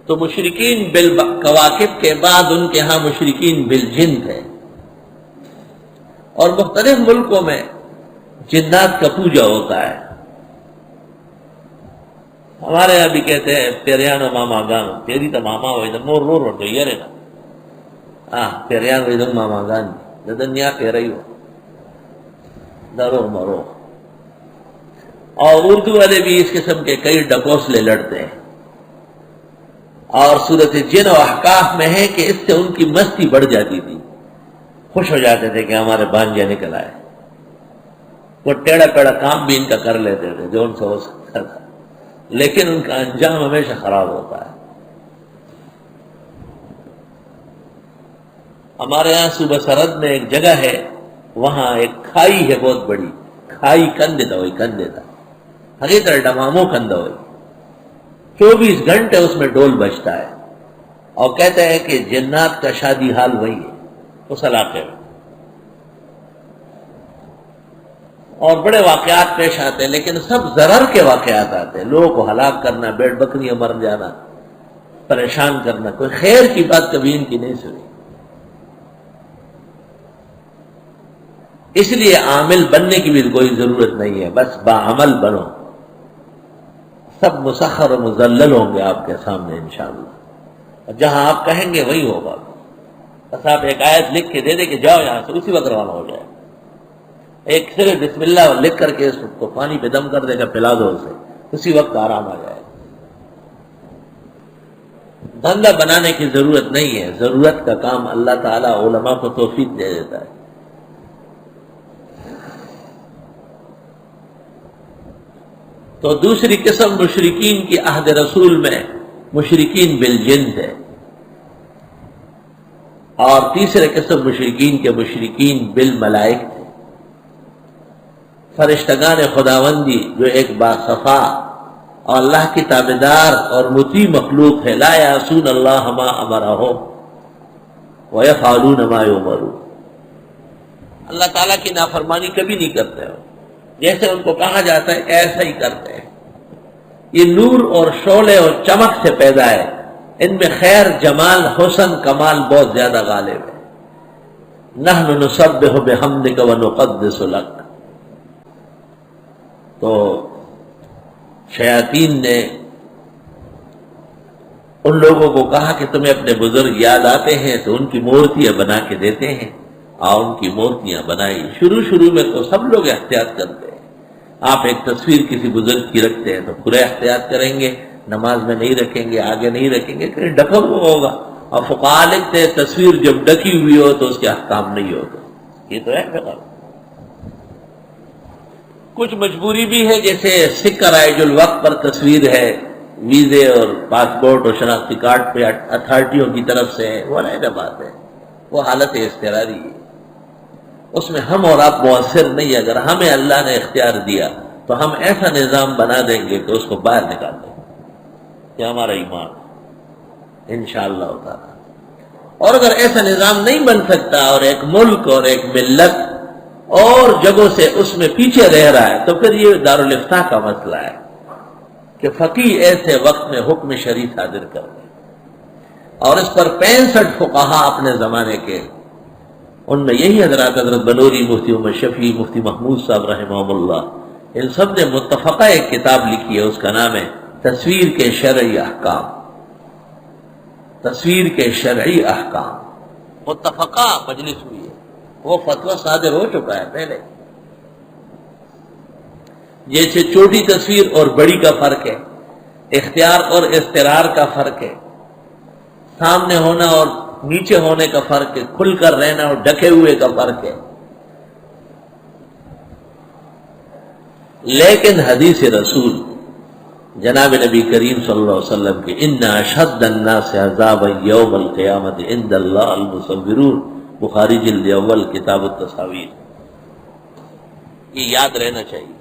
تو مشرکین بالکواکب کے بعد ان کے ہاں مشرکین بالجن تھے، اور مختلف ملکوں میں جنات کا پوجا ہوتا ہے۔ ہمارے یہاں بھی کہتے ہیں پیریان و ماما گان، تیری تو ماما ہوئی مور رو رو تو یہ رہے نا پیریان ہوئی ماما گان دنیا کہہ رہی ہو درو مرو۔ اور اردو والے بھی اس قسم کے کئی ڈکوسلے لڑتے ہیں، اور صورت جن و احقاف میں ہے کہ اس سے ان کی مستی بڑھ جاتی تھی، خوش ہو جاتے تھے کہ ہمارے بانجے نکل آئے، وہ ٹیڑھا پیڑا کام بھی ان کا کر لیتے تھے جو ان سے ہو سکتا تھا، لیکن ان کا انجام ہمیشہ خراب ہوتا ہے۔ ہمارے یہاں صوبہ سرحد میں ایک جگہ ہے، وہاں ایک کھائی ہے بہت بڑی، کھائی کندے تھا ہوئی کندے تھا حقیقت ڈمامو کندہ ہوئی، 24 گھنٹے اس میں ڈول بجتا ہے، اور کہتے ہیں کہ جنات کا شادی حال وہی ہے اس علاقے میں، اور بڑے واقعات پیش آتے ہیں، لیکن سب ضرر کے واقعات آتے ہیں، لوگوں کو ہلاک کرنا، بیڑ بکریاں مر جانا، پریشان کرنا، کوئی خیر کی بات کبھی ان کی نہیں سنی۔ اس لیے عامل بننے کی بھی کوئی ضرورت نہیں ہے، بس باعمل بنو، سب مسخر و مذلل ہوں گے آپ کے سامنے انشاءاللہ، جہاں آپ کہیں گے وہی ہوگا۔ بس آپ ایک آیت لکھ کے دے دے کہ جاؤ یہاں سے، اسی وقت روانہ ہو جائے، ایک صرف بسم اللہ لکھ کر کے اس کو پانی پہ دم کر دے گا، پلا دو اسے، اسی وقت آرام آ جائے۔ دھندا بنانے کی ضرورت نہیں ہے، ضرورت کا کام اللہ تعالیٰ علماء کو توفیق دے دیتا ہے۔ تو دوسری قسم مشرکین کی عہد رسول میں مشرکین بالجن تھے، اور تیسرے قسم مشرکین کے مشرکین بالملائک تھے، فرشتگان خداوندی جو ایک باصفا اور اللہ کی تابعدار اور مطیع مخلوق ہے، لا یعصون اللہ ما امرہم ویفعلون ما یؤمرون، اللہ تعالیٰ کی نافرمانی کبھی نہیں کرتے ہو، جیسے ان کو کہا جاتا ہے ایسا ہی کرتے ہیں۔ یہ نور اور شعلے اور چمک سے پیدا ہے، ان میں خیر، جمال، حسن، کمال بہت زیادہ غالب ہے۔ نحن نسبح بحمدک ونقدس لک۔ تو شیاطین نے ان لوگوں کو کہا کہ تمہیں اپنے بزرگ یاد آتے ہیں تو ان کی مورتیاں بنا کے دیتے ہیں، اور ان کی مورتیاں بنائی۔ شروع میں تو سب لوگ احتیاط کرتے ہیں، آپ ایک تصویر کسی بزرگ کی رکھتے ہیں تو پورے احتیاط کریں گے، نماز میں نہیں رکھیں گے، آگے نہیں رکھیں گے، کہیں ڈھکا ہوا ہوگا، اور فقہاء لکھتے ہیں تصویر جب ڈکی ہوئی ہو تو اس کے احکام نہیں ہوتے۔ یہ تو ہے فقہ۔ کچھ مجبوری بھی ہے، جیسے سکہ رائج الوقت پر تصویر ہے، ویزے اور پاسپورٹ اور شناختی کارڈ پہ اتھارٹیوں کی طرف سے ہے، وہ علیحدہ بات ہے، وہ حالت اضطراری ہے، اس میں ہم اور آپ مؤثر نہیں۔ اگر ہمیں اللہ نے اختیار دیا تو ہم ایسا نظام بنا دیں گے کہ اس کو باہر نکال دیں گے، یہ ہمارا ایمان ہے انشاءاللہ تعالی۔ اور اگر ایسا نظام نہیں بن سکتا اور ایک ملک اور ایک ملت اور جگہوں سے اس میں پیچھے رہ رہا ہے، تو پھر یہ دارالافتاء کا مسئلہ ہے کہ فقیہ ایسے وقت میں حکم شرعی صادر کر دیں، اور اس پر 65 فقہاء اپنے زمانے کے، ان میں یہی حضرت بلوری، مفتی عمر شفیع، مفتی محمود صاحب رحمہ اللہ، ان سب نے متفقہ ایک کتاب لکھی ہے، اس کا نام ہے تصویر کے شرعی احکام۔ تصویر کے شرعی احکام متفقہ مجلس ہوئی ہے، وہ فتویٰ صادر ہو چکا ہے پہلے۔ جیسے چھوٹی تصویر اور بڑی کا فرق ہے، اختیار اور اضطرار کا فرق ہے، سامنے ہونا اور نیچے ہونے کا فرق ہے، کھل کر رہنا اور ڈھکے ہوئے کا فرق ہے، لیکن حدیث رسول جناب نبی کریم صلی اللہ علیہ وسلم کے ان اشد الناس عذابا یوم القیامت عند اللہ المصورون، بخاری جلد اول کتاب التصاویر، یہ یاد رہنا چاہیے۔